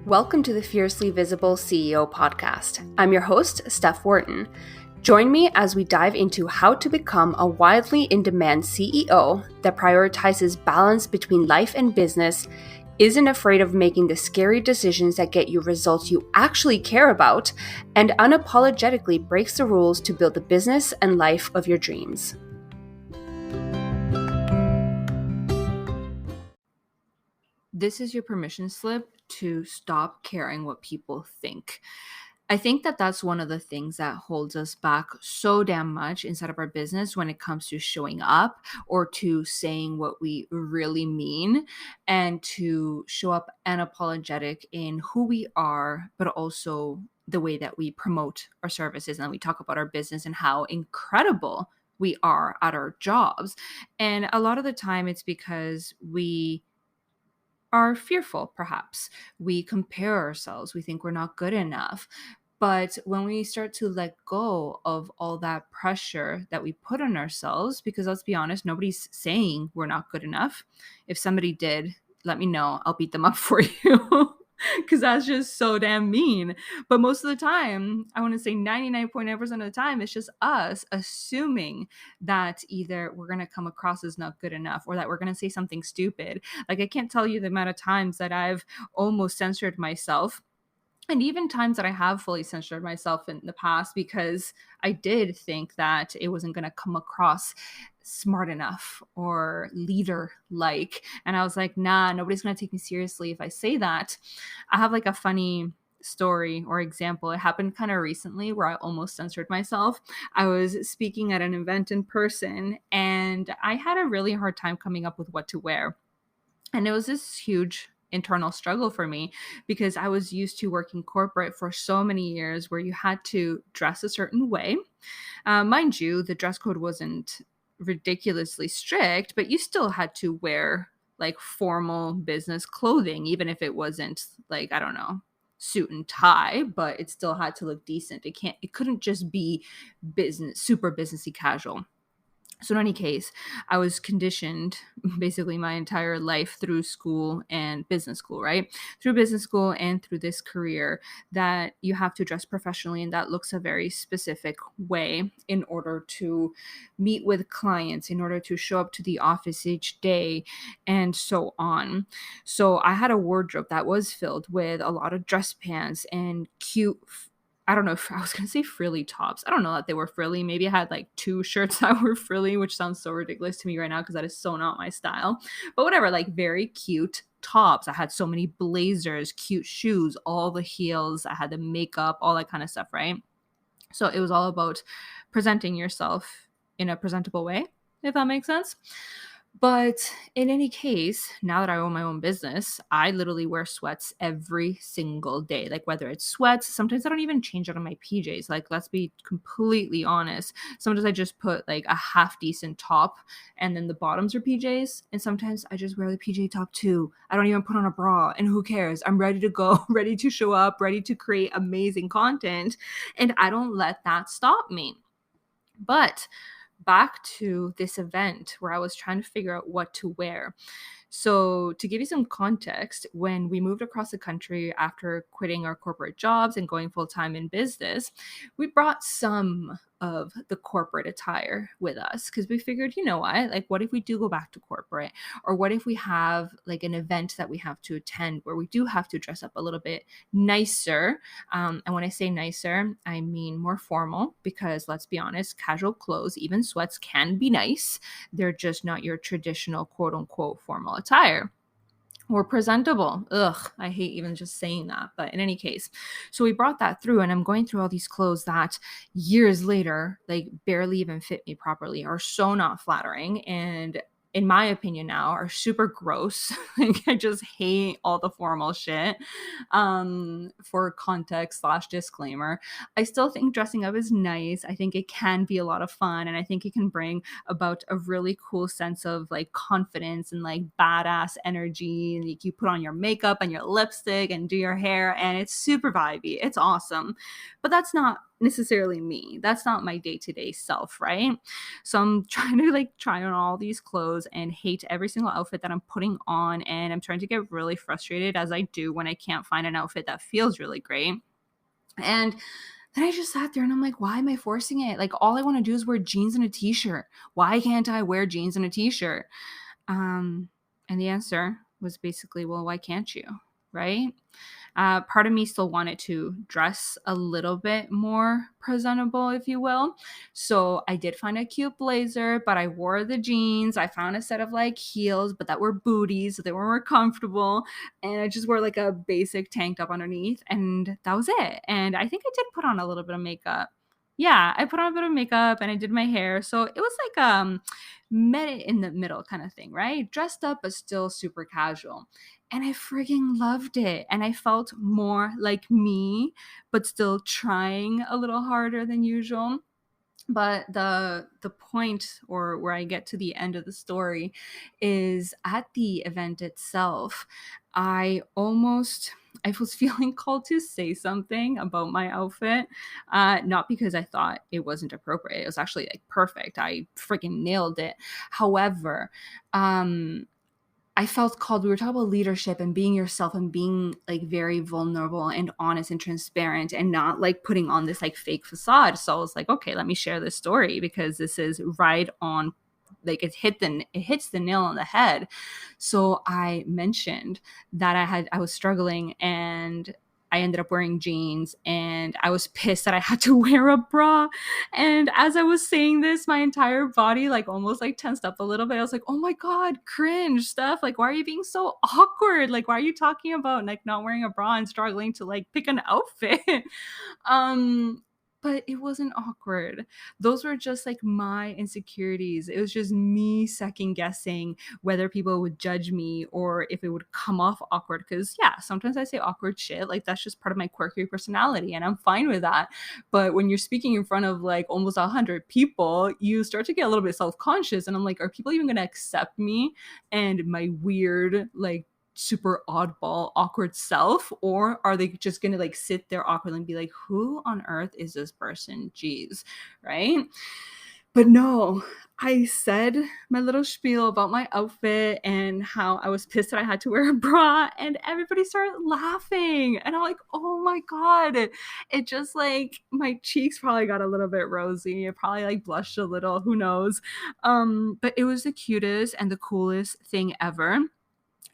Welcome to the Fiercely Visible CEO podcast. I'm your host, Steph Wharton. Join me as we dive into how to become a widely in-demand CEO that prioritizes balance between life and business, isn't afraid of making the scary decisions that get you results you actually care about, and unapologetically breaks the rules to build the business and life of your dreams. This is your permission slip to stop caring what people think. I think that that's one of the things that holds us back so damn much inside of our business when it comes to showing up or to saying what we really mean and to show up unapologetic in who we are, but also the way that we promote our services and we talk about our business and how incredible we are at our jobs. And a lot of the time it's because we are fearful, perhaps. We compare ourselves. We think we're not good enough. But when we start to let go of all that pressure that we put on ourselves, because let's be honest, nobody's saying we're not good enough. If somebody did, let me know. I'll beat them up for you. Because that's just so damn mean. But most of the time, I want to say 99.9% of the time, it's just us assuming that either we're going to come across as not good enough or that we're going to say something stupid. Like, I can't tell you the amount of times that I've almost censored myself, and even times that I have fully censored myself in the past because I did think that it wasn't going to come across smart enough or leader like. And I was like, nah, nobody's going to take me seriously if I say that. I have like a funny story or example. It happened kind of recently where I almost censored myself. I was speaking at an event in person and I had a really hard time coming up with what to wear. And it was this huge internal struggle for me because I was used to working corporate for so many years where you had to dress a certain way. Mind you, the dress code wasn't ridiculously strict, but you still had to wear like formal business clothing, even if it wasn't like, I don't know, suit and tie, but it still had to look decent. It couldn't just be business, super businessy casual. So in any case, I was conditioned basically my entire life through school and business school, right? Through business school and through this career that you have to dress professionally and that looks a very specific way in order to meet with clients, in order to show up to the office each day and so on. So I had a wardrobe that was filled with a lot of dress pants and cute, I don't know if I was going to say frilly tops. I don't know that they were frilly. Maybe I had like 2 shirts that were frilly, which sounds so ridiculous to me right now because that is so not my style. But whatever, like very cute tops. I had so many blazers, cute shoes, all the heels. I had the makeup, all that kind of stuff, right? So it was all about presenting yourself in a presentable way, if that makes sense. But in any case, now that I own my own business, I literally wear sweats every single day. Like whether it's sweats, sometimes I don't even change out of my PJs. Like, let's be completely honest. Sometimes I just put like a half decent top and then the bottoms are PJs. And sometimes I just wear the PJ top too. I don't even put on a bra and who cares? I'm ready to go, ready to show up, ready to create amazing content. And I don't let that stop me. But back to this event where I was trying to figure out what to wear. So, to give you some context, when we moved across the country after quitting our corporate jobs and going full time in business, we brought some of the corporate attire with us because we figured, you know what, like, what if we do go back to corporate? Or what if we have like an event that we have to attend where we do have to dress up a little bit nicer? And when I say nicer, I mean more formal because let's be honest, casual clothes, even sweats can be nice. They're just not your traditional quote unquote formal attire or presentable. Ugh, I hate even just saying that. But in any case, so we brought that through and I'm going through all these clothes that years later, like barely even fit me properly, are so not flattering. And in my opinion now are super gross. Like I just hate all the formal shit. For context / disclaimer, I still think dressing up is nice. I think it can be a lot of fun and I think it can bring about a really cool sense of like confidence and like badass energy. And like, you put on your makeup and your lipstick and do your hair and it's super vibey. It's awesome. But that's not necessarily me. That's not my day-to-day self, right? So I'm trying to like try on all these clothes and hate every single outfit that I'm putting on, and I'm trying to get really frustrated as I do when I can't find an outfit that feels really great. And then I just sat there and I'm like, why am I forcing it? Like, all I want to do is wear jeans and a t-shirt. Why can't I wear jeans and a t-shirt? And the answer was basically, well, why can't you? Right? Part of me still wanted to dress a little bit more presentable, if you will. So I did find a cute blazer, but I wore the jeans. I found a set of like heels, but that were booties, so they were more comfortable. And I just wore like a basic tank top underneath, and that was it. And I think I did put on a little bit of makeup. Yeah, I put on a bit of makeup and I did my hair. So it was like met it in the middle kind of thing, right? Dressed up but still super casual. And I frigging loved it. And I felt more like me, but still trying a little harder than usual. But the point, or where I get to the end of the story, is at the event itself, I was feeling called to say something about my outfit, not because I thought it wasn't appropriate. It was actually like perfect. I freaking nailed it. However, I felt called. We were talking about leadership and being yourself and being like very vulnerable and honest and transparent and not like putting on this like fake facade. So I was like, okay, let me share this story because this is right on, like it hits the nail on the head. So I mentioned that I was struggling and I ended up wearing jeans and I was pissed that I had to wear a bra. And as I was saying this, my entire body like almost like tensed up a little bit. I was like, oh my God, cringe stuff. Like, why are you being so awkward? Like, why are you talking about like not wearing a bra and struggling to like pick an outfit? um but it wasn't awkward. Those were just like my insecurities. It was just me second guessing whether people would judge me or if it would come off awkward. Because, yeah, sometimes I say awkward shit. Like, that's just part of my quirky personality, and I'm fine with that. But when you're speaking in front of like almost 100 people, you start to get a little bit self conscious. And I'm like, are people even going to accept me and my weird, like, super oddball awkward self, or are they just gonna like sit there awkwardly and be like, who on earth is this person? Jeez, right? But no, I said my little spiel about my outfit and how I was pissed that I had to wear a bra, and everybody started laughing. And I'm like, oh my God. It just like my cheeks probably got a little bit rosy. It probably like blushed a little, who knows? But it was the cutest and the coolest thing ever.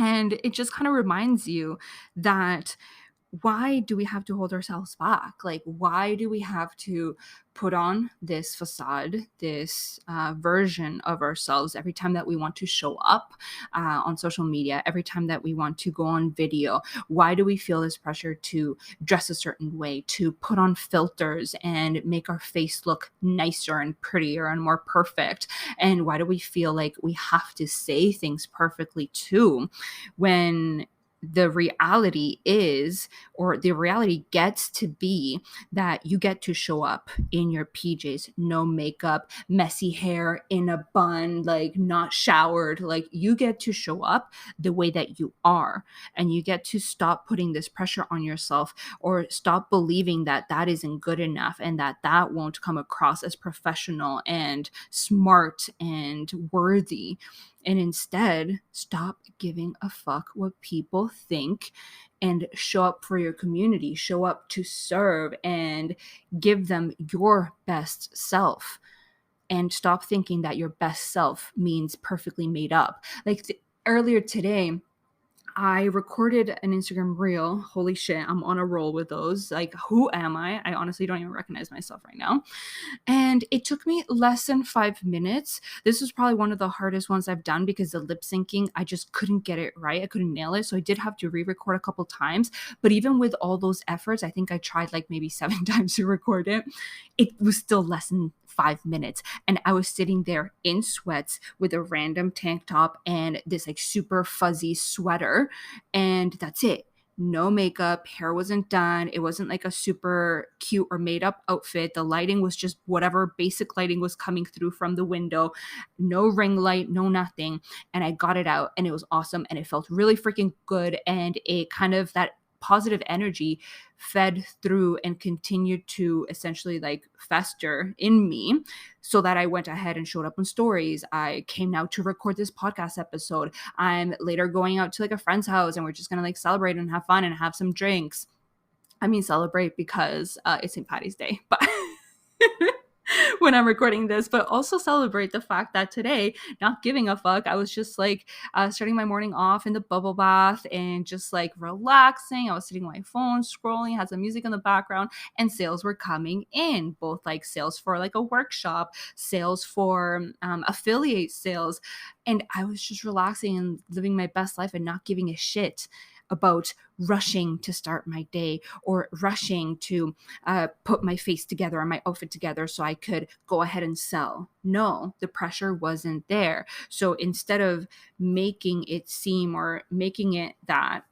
And it just kind of reminds you that why do we have to hold ourselves back? Like, why do we have to put on this facade, this version of ourselves every time that we want to show up on social media, every time that we want to go on video? Why do we feel this pressure to dress a certain way, to put on filters and make our face look nicer and prettier and more perfect? And why do we feel like we have to say things perfectly too, when the reality is, or the reality gets to be, that you get to show up in your PJs, no makeup, messy hair, in a bun, like not showered. Like, you get to show up the way that you are, and you get to stop putting this pressure on yourself, or stop believing that that isn't good enough and that that won't come across as professional and smart and worthy. And instead, stop giving a fuck what people think and show up for your community, show up to serve and give them your best self. And stop thinking that your best self means perfectly made up. Like, earlier today, I recorded an Instagram reel. Holy shit, I'm on a roll with those. Like, who am I? I honestly don't even recognize myself right now. And it took me less than 5 minutes. This was probably one of the hardest ones I've done because the lip syncing, I just couldn't get it right. I couldn't nail it. So I did have to re-record a couple times. But even with all those efforts, I think I tried like maybe 7 times to record it. It was still less than 5 minutes. And I was sitting there in sweats with a random tank top and this like super fuzzy sweater. And that's it. No makeup, hair wasn't done. It wasn't like a super cute or made up outfit. The lighting was just whatever basic lighting was coming through from the window. No ring light, no nothing. And I got it out and it was awesome and it felt really freaking good. And it kind of, that positive energy fed through and continued to essentially like fester in me, so that I went ahead and showed up on stories. I came now to record this podcast episode. I'm later going out to like a friend's house and we're just gonna like celebrate and have fun and have some drinks. I mean, celebrate because it's St. Patty's Day, but when I'm recording this, but also celebrate the fact that today, not giving a fuck, I was just like starting my morning off in the bubble bath and just like relaxing. I was sitting on my phone, scrolling, had some music in the background, and sales were coming in, both like sales for like a workshop, sales for affiliate sales. And I was just relaxing and living my best life and not giving a shit about rushing to start my day or rushing to put my face together or my outfit together so I could go ahead and sell. No, the pressure wasn't there. So instead of making it seem or making it that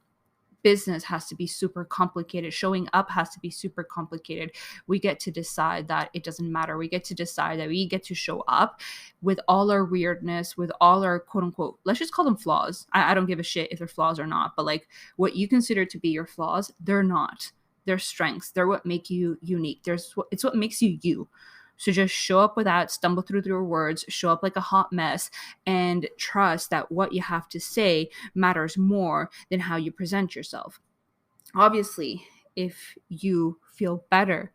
business has to be super complicated, showing up has to be super complicated, we get to decide that it doesn't matter. We get to decide that we get to show up with all our weirdness, with all our quote unquote, let's just call them flaws. I don't give a shit if they're flaws or not, but like what you consider to be your flaws, they're not. They're strengths. They're what make you unique. It's what makes you you. So just show up with that, stumble through your words, show up like a hot mess, and trust that what you have to say matters more than how you present yourself. Obviously, if you feel better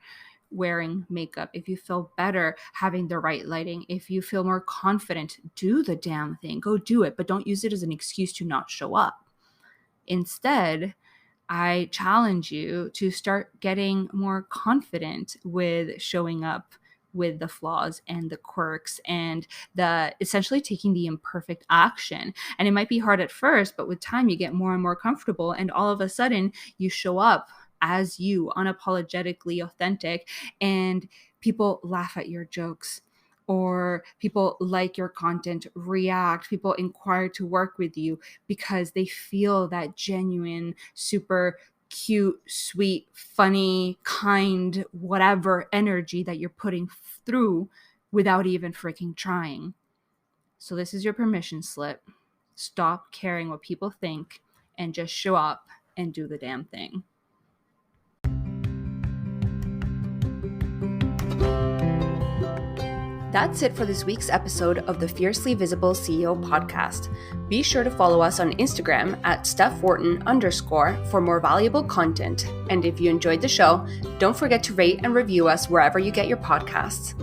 wearing makeup, if you feel better having the right lighting, if you feel more confident, do the damn thing. Go do it, but don't use it as an excuse to not show up. Instead, I challenge you to start getting more confident with showing up with the flaws and the quirks and the essentially taking the imperfect action. And it might be hard at first, but with time you get more and more comfortable, and all of a sudden you show up as you, unapologetically authentic, and people laugh at your jokes, or people like your content, react, people inquire to work with you because they feel that genuine, super cute, sweet, funny, kind, whatever energy that you're putting through without even freaking trying. So this is your permission slip. Stop caring what people think and just show up and do the damn thing. That's it for this week's episode of the Fiercely Visible CEO podcast. Be sure to follow us on Instagram at StephWharton_ for more valuable content. And if you enjoyed the show, don't forget to rate and review us wherever you get your podcasts.